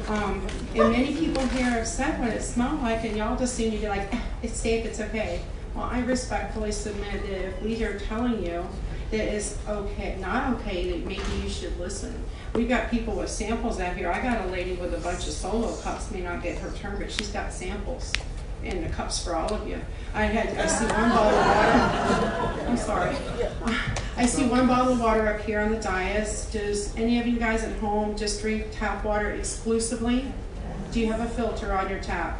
And many people here have said what it smelled like, and y'all just seem to be like, it's safe, it's okay. Well, I respectfully submit that if we are telling you that it's okay, not okay, that maybe you should listen. We've got people with samples out here. I got a lady with a bunch of solo cups, may not get her turn, but she's got samples in the cups for all of you. I see one bottle of water. I'm sorry. I see one bottle of water up here on the dais. Does any of you guys at home just drink tap water exclusively? Do you have a filter on your tap?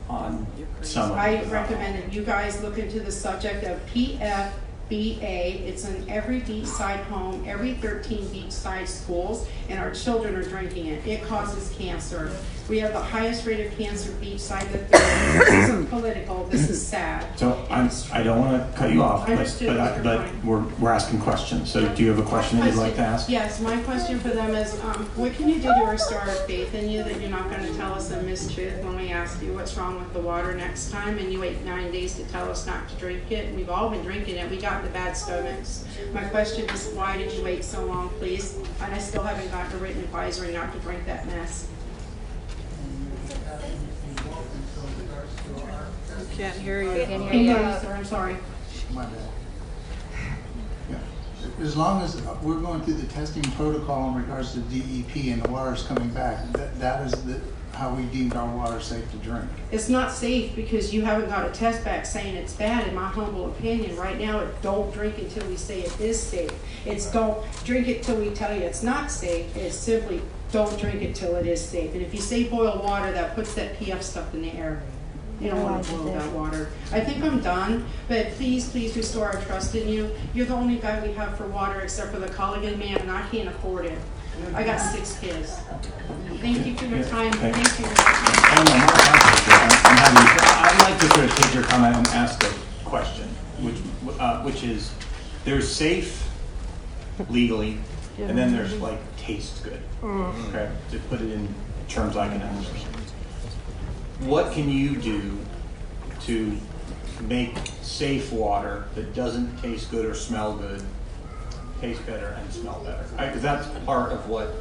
On some. I recommend that you guys look into the subject of PFBA. It's in every beachside home, every 13 beachside schools, and our children are drinking it. It causes cancer. We have the highest rate of cancer beachside. This isn't political. This is sad. So I don't want to cut you off, but we're asking questions. So do you have a question that you'd like to ask? Yes, my question for them is, what can you do to restore our faith in you that you're not going to tell us a mistruth when we ask you what's wrong with the water next time, and you wait 9 days to tell us not to drink it? And we've all been drinking it. We got the bad stomachs. My question is, why did you wait so long, please? And I still haven't gotten a written advisory not to drink that mess. Can't hear you. Can't hear you, sir. I'm sorry. My bad. Yeah. As long as we're going through the testing protocol in regards to DEP and the water is coming back, that is how we deemed our water safe to drink. It's not safe because you haven't got a test back saying it's bad, in my humble opinion. Right now, it's don't drink until we say it is safe. It's don't drink it till we tell you it's not safe. It's simply don't drink it till it is safe. And if you say boil water, that puts that PF stuff in the air. You don't want to boil that water. I think I'm done, but please restore our trust in you. You're the only guy we have for water except for the Culligan man, and I can't afford it. I got 6 kids. Thank you for your time. Thank you. I'd like to sort of take your comment and ask a question, which is, there's safe legally, and then there's like tastes good. Okay, to put it in terms I can understand. What can you do to make safe water that doesn't taste good or smell good taste better and smell better? Because that's part of what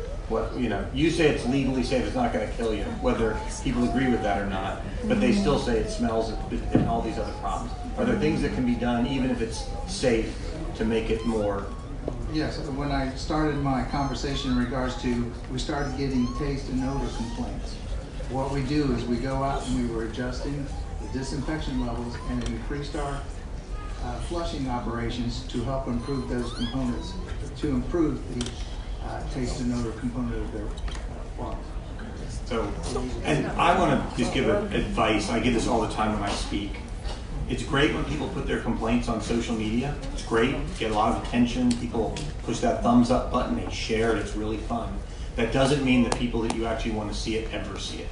you say it's legally safe. It's not going to kill you, whether people agree with that or not. But they still say it smells and all these other problems. Are there things that can be done, even if it's safe, to make it more? Yes. When I started my conversation in regards to, we started getting taste and odor complaints. What we do is we go out and we were adjusting the disinfection levels and increased our flushing operations to help improve those components, to improve the taste and odor component of their water. So, and I want to just give advice. I give this all the time when I speak. It's great when people put their complaints on social media. It's great, get a lot of attention. People push that thumbs up button, they share it, it's really fun. That doesn't mean that people that you actually want to see it ever see it.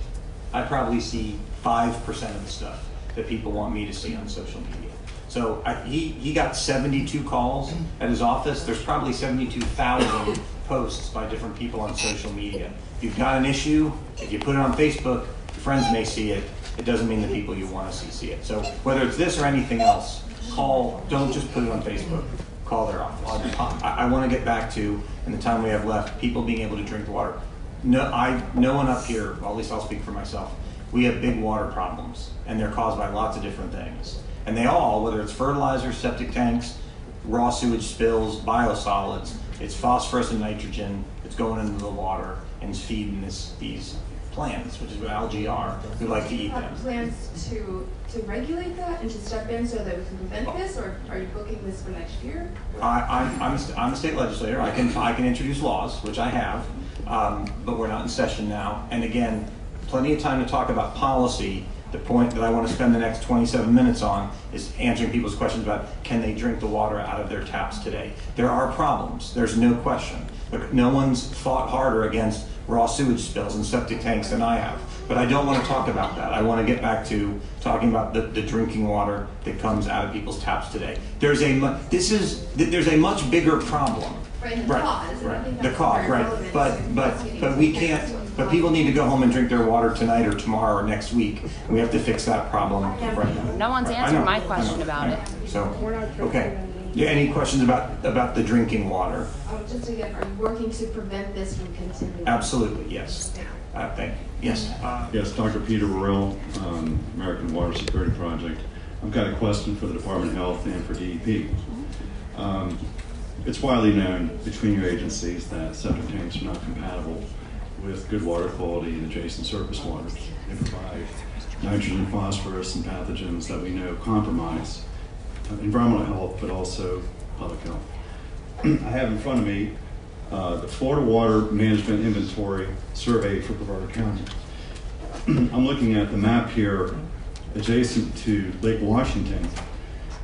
I probably see 5% of the stuff that people want me to see on social media. So he got 72 calls at his office. There's probably 72,000 posts by different people on social media. If you've got an issue, if you put it on Facebook, your friends may see it. It doesn't mean the people you want to see it. So whether it's this or anything else, call, don't just put it on Facebook. Call their office. I want to get back to, in the time we have left, people being able to drink water. No one up here, well, at least I'll speak for myself, we have big water problems, and they're caused by lots of different things. And they all, whether it's fertilizer, septic tanks, raw sewage spills, biosolids, it's phosphorus and nitrogen, it's going into the water and it's feeding these plants, which is what algae are. We like to eat them. Plans to regulate that and to step in so that we can prevent this, or are you booking this for next year? I'm a state legislator. I can introduce laws, which I have, but we're not in session now. And again, plenty of time to talk about policy. The point that I want to spend the next 27 minutes on is answering people's questions about can they drink the water out of their taps today. There are problems, there's no question. But no one's fought harder against raw sewage spills and septic tanks than I have. But I don't want to talk about that. I want to get back to talking about the drinking water that comes out of people's taps today. There's a much bigger problem. Right, the cause. Right. The cause, right. But we can't. But people need to go home and drink their water tonight or tomorrow or next week. We have to fix that problem right now. No one's answered my question about it. So, okay. Yeah, any questions about the drinking water? Just again, are you working to prevent this from continuing? Absolutely, yes. Thank you. Yes. Yes, Dr. Peter Burrell, American Water Security Project. I've got a question for the Department of Health and for DEP. It's widely known between your agencies that septic tanks are not compatible with good water quality in adjacent surface waters. They provide nitrogen, phosphorus, and pathogens that we know compromise environmental health, but also public health. I have in front of me the Florida Water Management Inventory Survey for Brevard County. I'm looking at the map here adjacent to Lake Washington,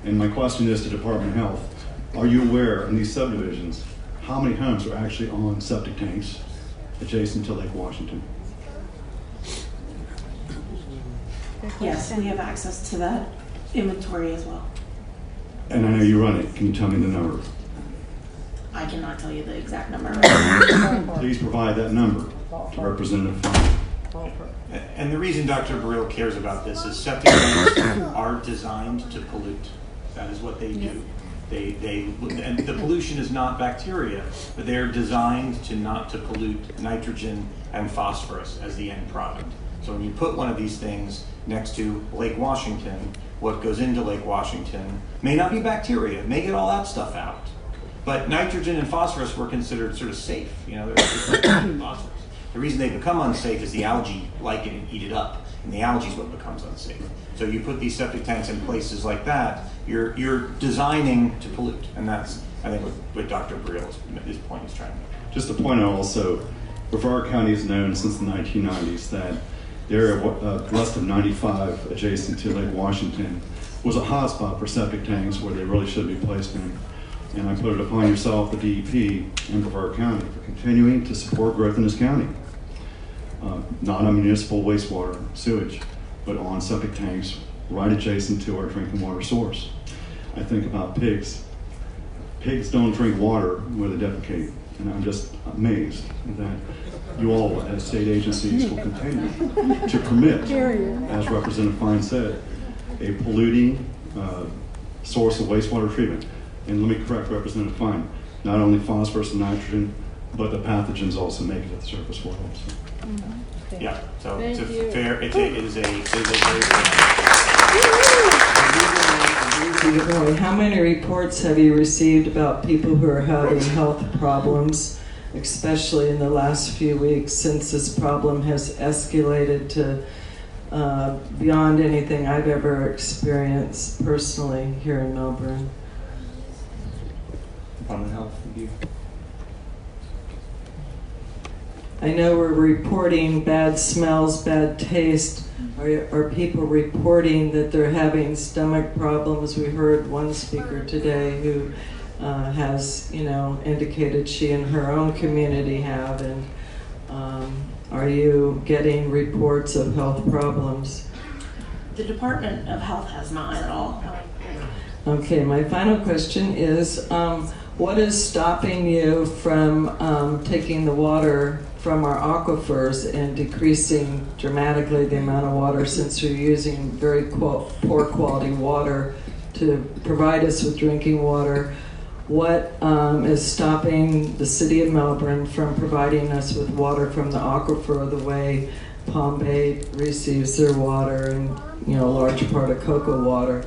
and my question is to Department of Health, are you aware in these subdivisions how many homes are actually on septic tanks adjacent to Lake Washington? Yes, we have access to that inventory as well. And I know you run it. Can you tell me the number? I cannot tell you the exact number. Please provide that number to Representative Fine. And the reason Dr. Burrell cares about this is septic tanks are designed to pollute. That is what they do. And the pollution is not bacteria, but they are designed not to pollute nitrogen and phosphorus as the end product. So when you put one of these things next to Lake Washington, what goes into Lake Washington may not be bacteria, may get all that stuff out. But nitrogen and phosphorus were considered sort of safe. You know, they're phosphorus. The reason they become unsafe is the algae like it and eat it up, and the algae is what becomes unsafe. So you put these septic tanks in places like that, you're designing to pollute, and that's, I think, what Dr. Burrell's his point is trying to make. Just to point out also, Brevard County is known since the 1990s that the area west of 95 adjacent to Lake Washington was a hotspot for septic tanks where they really should be placed in. And I put it upon yourself, the DEP, and Brevard County for continuing to support growth in this county. Not on municipal wastewater sewage, but on septic tanks right adjacent to our drinking water source. I think about pigs. Pigs don't drink water where they defecate, and I'm just amazed that you all, as state agencies, will continue to permit, as Representative Fine said, a polluting source of wastewater treatment. And let me correct Representative Fine, not only phosphorus and nitrogen, but the pathogens also make it at the surface water. Yeah, so it's a fair, it is a very Good morning. How many reports have you received about people who are having health problems, especially in the last few weeks since this problem has escalated to beyond anything I've ever experienced personally here in Melbourne? Department of Health review. I know we're reporting bad smells, bad taste. Are people reporting that they're having stomach problems? We heard one speaker today who has, indicated she and her own community have. And are you getting reports of health problems? The Department of Health has not at all. Okay, my final question is, what is stopping you from taking the water from our aquifers and decreasing dramatically the amount of water, since we're using very poor quality water to provide us with drinking water? What is stopping the city of Melbourne from providing us with water from the aquifer the way Palm Bay receives their water and a large part of Cocoa water?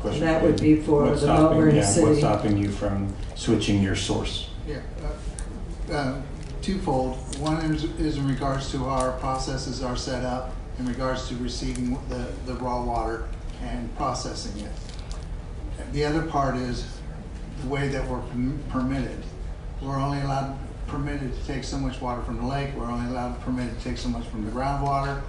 That would be for the Melbourne City. What's stopping you from switching your source? Yeah, twofold. One is in regards to our processes are set up in regards to receiving the raw water and processing it. The other part is the way that we're permitted. We're only permitted to take so much water from the lake. We're only permitted to take so much from the groundwater.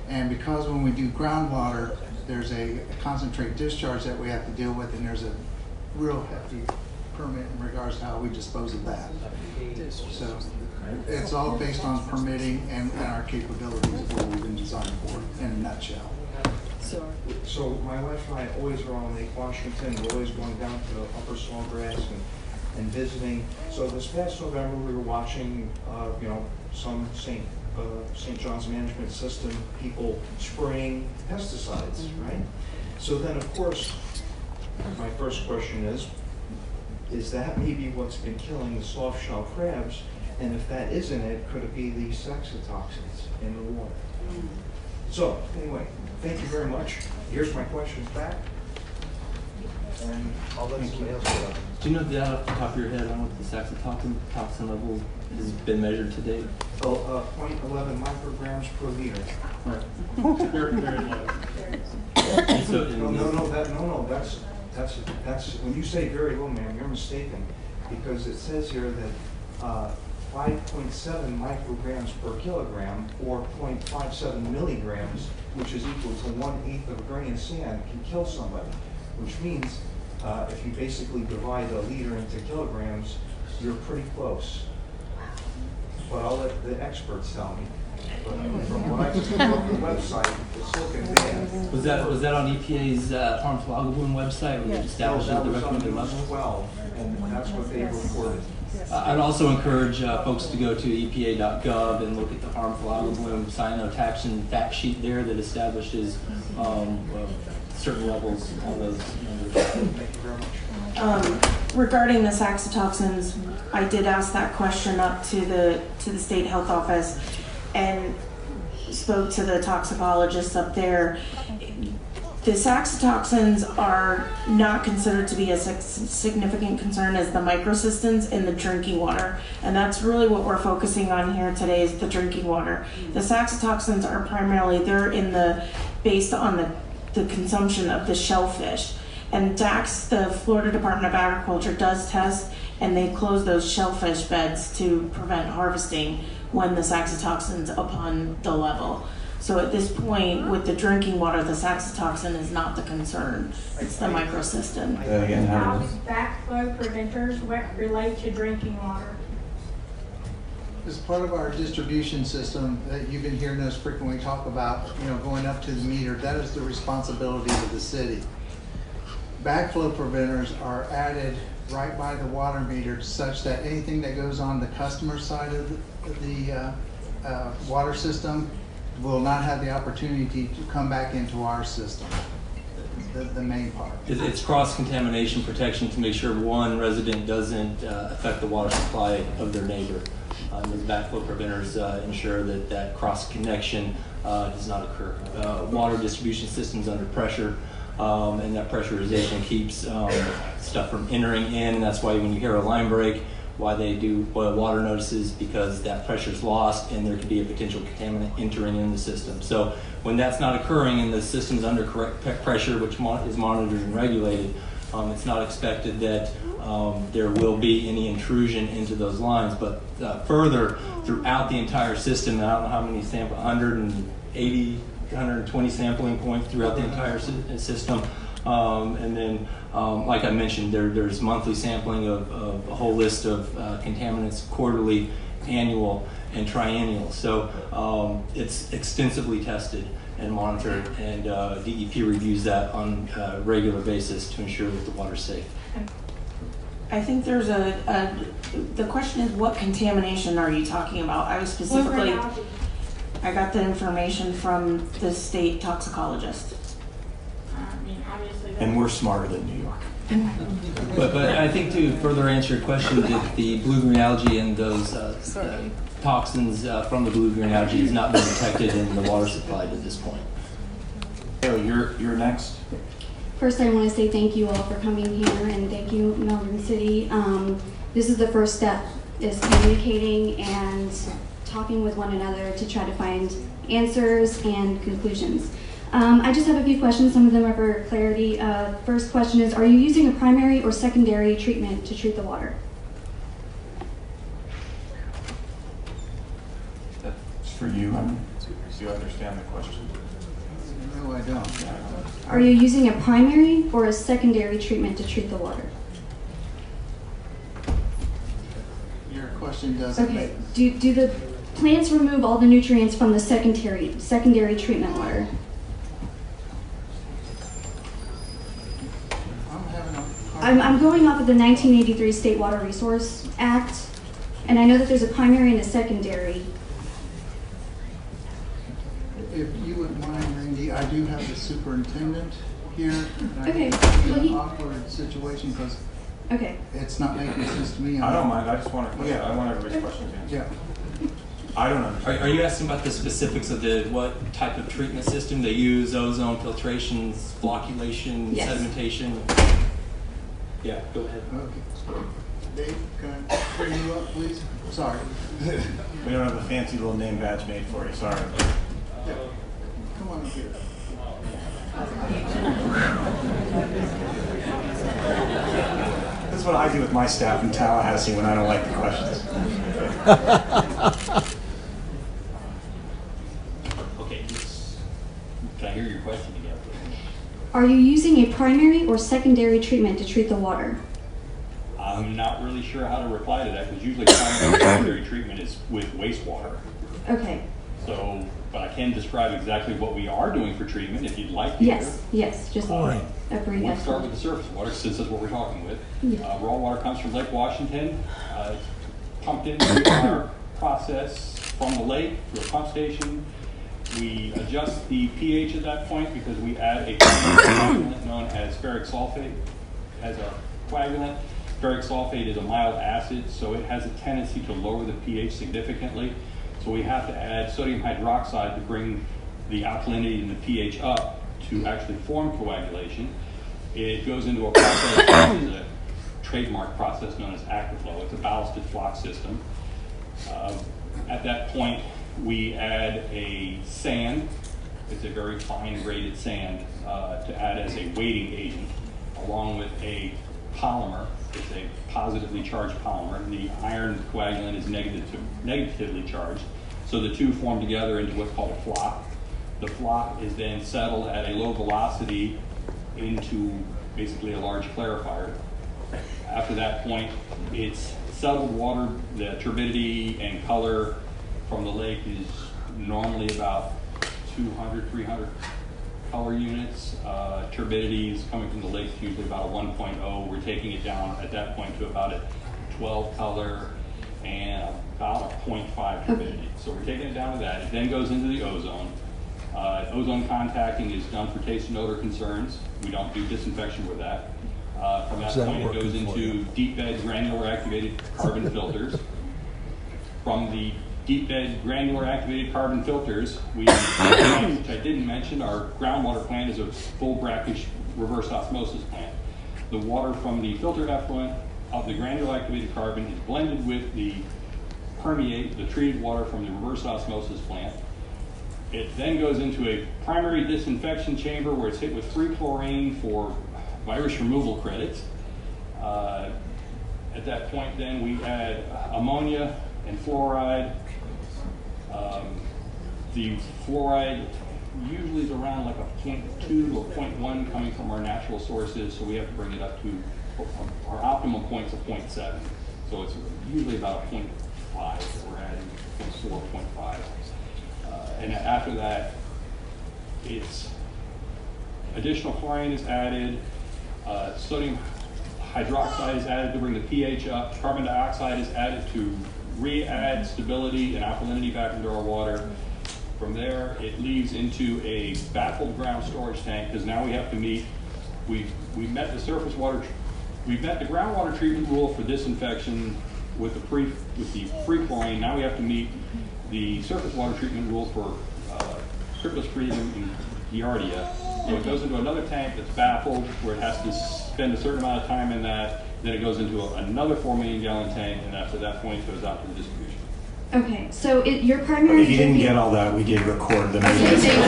And because when we do groundwater, there's a concentrate discharge that we have to deal with, and there's a real hefty permit in regards to how we dispose of that. So it's all based on permitting and our capabilities of what we've been designed for in a nutshell. So my wife and I always are on Lake Washington. We're always going down to Upper Sawgrass and visiting. So this past November we were watching, some St. John's Management System people spraying pesticides, right? So then, of course, my first question is that maybe what's been killing the soft shell crabs? And if that isn't it, could it be the saxitoxins in the water? So, anyway, thank you very much. Here's my questions back. And I'll let somebody else go. Do you know that off the top of your head on what the saxitoxin level has been measured to date? 0.11 micrograms per liter. Very, very low. That's, when you say very low, ma'am, you're mistaken, because it says here that 5.7 micrograms per kilogram, or 0.57 milligrams, which is equal to 1/8 of a grain of sand, can kill somebody. Which means, if you basically divide a liter into kilograms, you're pretty close. But I'll let the experts tell me. But from what I've seen on the website, the silicon band. Was that on EPA's harmful algal bloom website, where it establishes the recommended levels? 12, and that's what they reported. I'd also encourage folks to go to EPA.gov and look at the harmful algal bloom cyanotaxin fact sheet there that establishes certain levels on those numbers. Thank you very much. Regarding the saxitoxins, I did ask that question up to the state health office and spoke to the toxicologists up there. The saxitoxins are not considered to be a significant concern as the microsystems in the drinking water. And that's really what we're focusing on here today, is the drinking water. The saxitoxins are primarily, based on the consumption of the shellfish. And DAX, the Florida Department of Agriculture, does test, and they close those shellfish beds to prevent harvesting when the saxitoxin's upon the level. So at this point, with the drinking water, the saxitoxin is not the concern. It's the microsystem. How does backflow preventers relate to drinking water? As part of our distribution system that you've been hearing us frequently talk about, going up to the meter, that is the responsibility of the city. Backflow preventers are added right by the water meter such that anything that goes on the customer side of the water system will not have the opportunity to come back into our system, the main part. It's cross-contamination protection to make sure one resident doesn't affect the water supply of their neighbor. Those backflow preventers ensure that cross-connection does not occur. Water distribution systems under pressure, and that pressurization keeps stuff from entering in, and that's why when you hear a line break, why they do boil water notices, because that pressure is lost and there could be a potential contaminant entering in the system. So when that's not occurring and the system's under correct pressure, which is monitored and regulated, it's not expected that there will be any intrusion into those lines. But further, throughout the entire system, and I don't know how many 180, 120 sampling points throughout the entire system. And then, like I mentioned, there's monthly sampling of a whole list of contaminants, quarterly, annual, and triennial. So it's extensively tested and monitored, and DEP reviews that on a regular basis to ensure that the water's safe. I think there's the question is, what contamination are you talking about? I was specifically, I got the information from the state toxicologist. And we're smarter than New York. But I think to further answer your question, that the blue-green algae and those toxins from the blue-green algae has not been detected in the water supply at this point. So you're next. First, I want to say thank you all for coming here, and thank you, Melbourne City. This is the first step, is communicating and talking with one another to try to find answers and conclusions. I just have a few questions. Some of them are for clarity. First question is, are you using a primary or secondary treatment to treat the water? That's for you. Do you understand the question? No, I don't. Are you using a primary or a secondary treatment to treat the water? Your question doesn't Okay. Do the plants remove all the nutrients from the secondary treatment water? I'm going off of the 1983 State Water Resource Act, and I know that there's a primary and a secondary. If you wouldn't mind, Randy, I do have the superintendent here. And Okay. I think it's an awkward situation because Okay. It's not making sense to me. I don't mind, I just want to, I want everybody's questions answered. Yeah. I don't understand. Are you asking about the specifics of what type of treatment system they use, ozone, filtrations, flocculation, Yes. sedimentation? Yeah, go ahead. Okay. Dave, can I bring you up, please? Sorry. We don't have a fancy little name badge made for you, sorry. Yeah. Come on up here. That's what I do with my staff in Tallahassee when I don't like the questions. Okay, can I hear your question again, please? Are you using a primary or secondary treatment to treat the water? I'm not really sure how to reply to that because usually primary and secondary treatment is with wastewater. Okay. So, but I can describe exactly what we are doing for treatment if you'd like to hear. Yes, just a brief We'll start with explanation. the surface water since that's what we're talking with. Yeah. Raw water comes from Lake Washington. It's pumped into our process from the lake through a pump station. We adjust the pH at that point because we add a coagulant known as ferric sulfate as our coagulant. Ferric sulfate is a mild acid, so it has a tendency to lower the pH significantly. So we have to add sodium hydroxide to bring the alkalinity and the pH up to actually form coagulation. It goes into a process that is a trademark process known as ActiFlow. It's a ballasted flock system. At that point, we add a sand. It's a very fine graded sand to add as a weighting agent, along with a polymer. It's a positively charged polymer. The iron coagulant is negatively charged. So the two form together into what's called a flock. The flock is then settled at a low velocity into basically a large clarifier. After that point, it's settled water. The turbidity and color from the lake is normally about 200, 300 color units. Turbidity is coming from the lake is usually about a 1.0. We're taking it down at that point to about a 12 color and about a 0.5 turbidity. So we're taking it down to that. It then goes into the ozone. Ozone contacting is done for taste and odor concerns. We don't do disinfection with that. From that point, it goes into deep bed granular activated carbon filters. From the deep bed granular activated carbon filters, which I didn't mention, our groundwater plant is a full brackish reverse osmosis plant. The water from the filtered effluent of the granular activated carbon is blended with the permeate, the treated water from the reverse osmosis plant. It then goes into a primary disinfection chamber where it's hit with free chlorine for virus removal credits. At that point then we add ammonia and fluoride. The fluoride usually is around like a 0.2 to a 0.1 coming from our natural sources, so we have to bring it up to our optimum point's a 0.7. So it's usually about a 0.5 that we're adding, 0.4, 0.5. And after that, it's additional chlorine is added, sodium hydroxide is added to bring the pH up, carbon dioxide is added to re-add stability and alkalinity back into our water. From there, it leads into a baffled ground storage tank because now we have to meet, we met the surface water, we met the groundwater treatment rule for disinfection with the free chlorine. Now we have to meet the surface water treatment rule for Cryptosporidium and Giardia. So it goes into another tank that's baffled where it has to spend a certain amount of time in that. Then it goes into another 4 million gallon tank, and after that point it goes out to the distribution. Okay, so your primary. If you didn't get all that, we did record the meeting. Okay, thank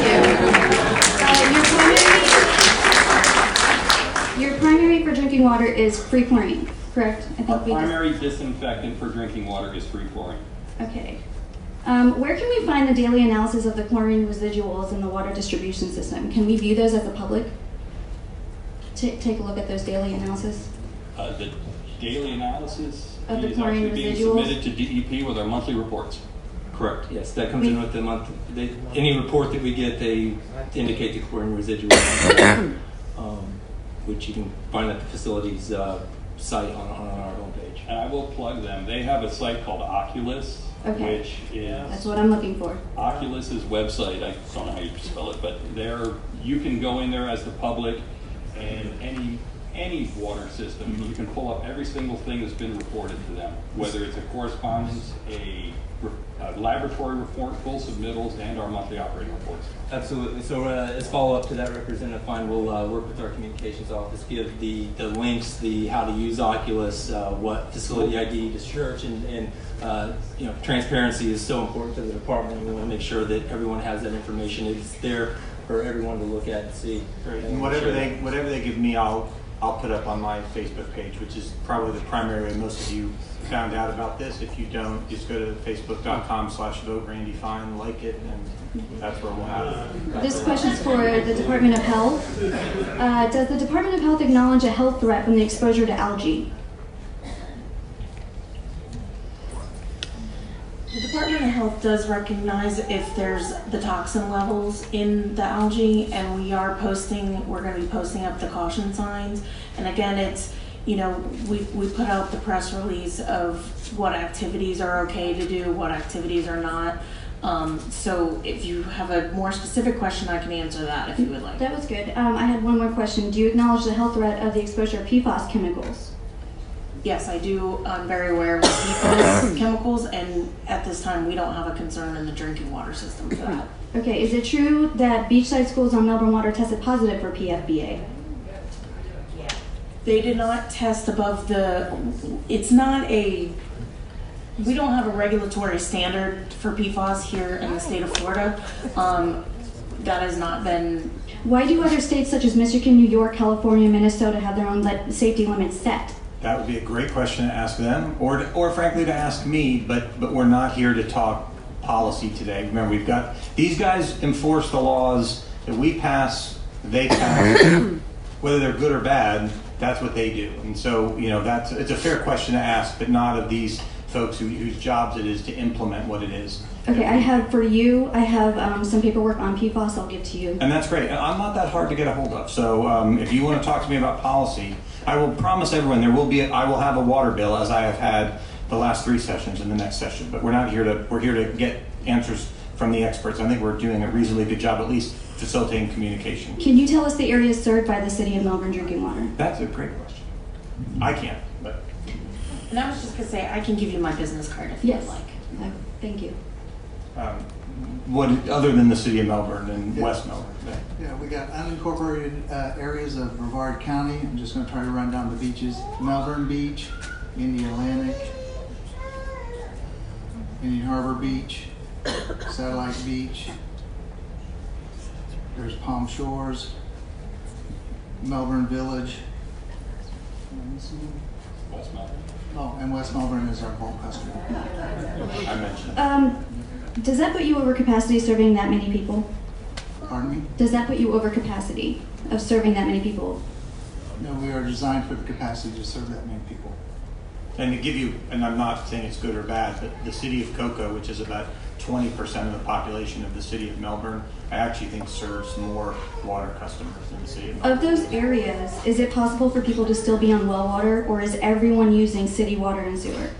you. Your primary for drinking water is free chlorine, correct? Our primary disinfectant for drinking water is free chlorine. Okay. Where can we find the daily analysis of the chlorine residuals in the water distribution system? Can we view those as the public? Take a look at those daily analysis. The daily analysis Of the is chlorine actually being residuals? submitted to DEP with our monthly reports. Correct. Yes, that comes in with the month. Any report that we get, they indicate the chlorine residual, which you can find at the facility's site on our homepage. And I will plug them. They have a site called Oculus, Okay. which is That's what I'm looking for. Oculus's website. I don't know how you spell it, but you can go in there as the public, and any water system, you can pull up every single thing that's been reported to them, whether it's a correspondence, a laboratory report, full submittals, and our monthly operating reports. Absolutely. So as follow-up to that, Representative Fine, we'll work with our communications office, give the links, the how to use Oculus, what facility ID to search, and you know, transparency is so important to the department. We want to make sure that everyone has that information. It's there for everyone to look at and see. And whatever they give me, I'll put up on my Facebook page, which is probably the primary way most of you found out about this. If you don't, just go to facebook.com/voterandyfine, like it, and that's where we'll have it. This question's for the Department of Health. Does the Department of Health acknowledge a health threat from the exposure to algae? The Department of Health does recognize if there's the toxin levels in the algae, and we're going to be posting up the caution signs. And again, it's, you know, we put out the press release of what activities are okay to do, what activities are not. So if you have a more specific question, I can answer that if you would like. That was good. I had one more question. Do you acknowledge the health threat of the exposure of PFAS chemicals? Yes, I do. I'm very aware of the PFAS chemicals, and at this time, we don't have a concern in the drinking water system for that. Okay, is it true that beachside schools on Melbourne water tested positive for PFBA? They did not test above the, it's not a, we don't have a regulatory standard for PFAS here in the state of Florida. That has not been. Why do other states such as Michigan, New York, California, Minnesota have their own safety limits set? That would be a great question to ask them, or frankly to ask me, but we're not here to talk policy today. Remember, we've got, these guys enforce the laws that we pass, they pass, whether they're good or bad, that's what they do. And so, you know, it's a fair question to ask, but not of these folks whose jobs it is to implement what it is. Okay, I have some paperwork on PFAS I'll give to you. And that's great. I'm not that hard to get a hold of. So if you want to talk to me about policy, I will promise everyone I will have a water bill, as I have had the last 3 sessions in the next session. But we're here to get answers from the experts. I think we're doing a reasonably good job, at least facilitating communication. Can you tell us the areas served by the City of Melbourne drinking water? That's a great question. I can't, but. And I was just gonna say, I can give you my business card if you'd like. Thank you. What other than the City of Melbourne and West Melbourne? Yeah, we got unincorporated areas of Brevard County. I'm just going to try to run down the beaches. Melbourne Beach, Indian Atlantic, Indian Harbor Beach, Satellite Beach. There's Palm Shores, Melbourne Village. West Melbourne. Oh, and West Melbourne is our bulk customer. I mentioned. Does that put you over capacity serving that many people? Pardon me? Does that put you over capacity of serving that many people? No, we are designed for the capacity to serve that many people. And to give you, and I'm not saying it's good or bad, but the city of Cocoa, which is about 20% of the population of the city of Melbourne, I actually think serves more water customers than the city of Melbourne. Of those areas, is it possible for people to still be on well water, or is everyone using city water and sewer?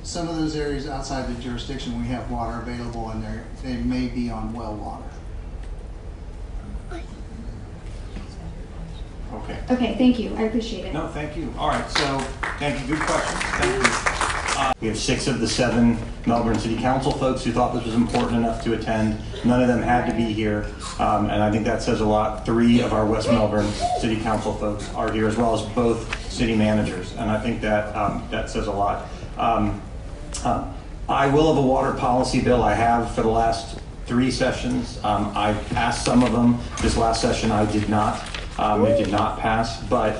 Some of those areas outside the jurisdiction, we have water available, and they may be on well water. Okay. Okay, thank you. I appreciate it. No, thank you. All right, so thank you. Good questions. Thank you. We have 6 of the 7 Melbourne City Council folks who thought this was important enough to attend. None of them had to be here, and I think that says a lot. 3 of our West Melbourne City Council folks are here, as well as both city managers, and I think that that says a lot. I will have a water policy bill. I have for the last 3 sessions. I've passed some of them. This last session I did not. It did not pass, but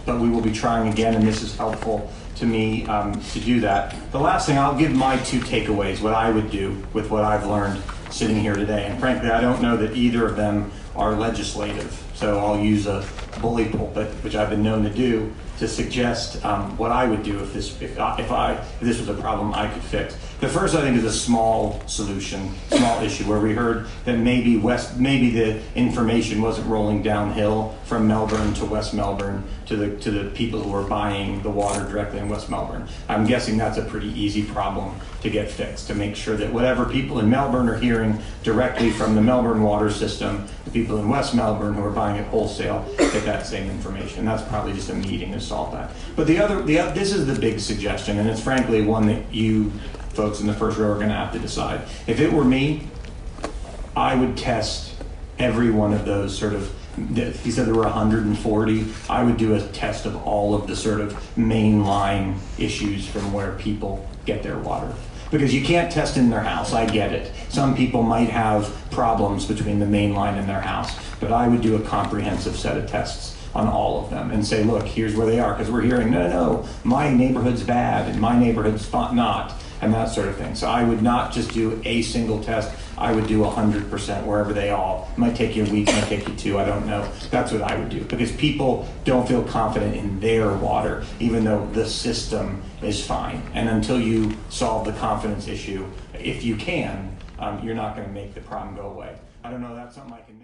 we will be trying again, and this is helpful to me to do that. The last thing, I'll give my 2 takeaways, what I would do with what I've learned sitting here today. And frankly, I don't know that either of them are legislative, so I'll use a bully pulpit, which I've been known to do, to suggest what I would do if this was a problem I could fix. The first, I think, is a small solution, small issue, where we heard that maybe the information wasn't rolling downhill from Melbourne to West Melbourne to the people who are buying the water directly in West Melbourne. I'm guessing that's a pretty easy problem to get fixed, to make sure that whatever people in Melbourne are hearing hearing directly from the Melbourne water system, the people in West Melbourne who are buying it wholesale get that same information. That's probably just a meeting to solve that. But this is the big suggestion, and it's frankly one that you folks in the first row are going to have to decide. If it were me, I would test every one of those sort of, he said there were 140, I would do a test of all of the sort of mainline issues from where people get their water. Because you can't test in their house, I get it. Some people might have problems between the main line and their house, but I would do a comprehensive set of tests on all of them and say, look, here's where they are, because we're hearing, no, my neighborhood's bad and my neighborhood's not, and that sort of thing. So I would not just do a single test, I would do 100% wherever they all. It might take you a week, it might take you 2, I don't know. That's what I would do, because people don't feel confident in their water, even though the system is fine. And until you solve the confidence issue, if you can, you're not going to make the problem go away. I don't know, that's something I can make.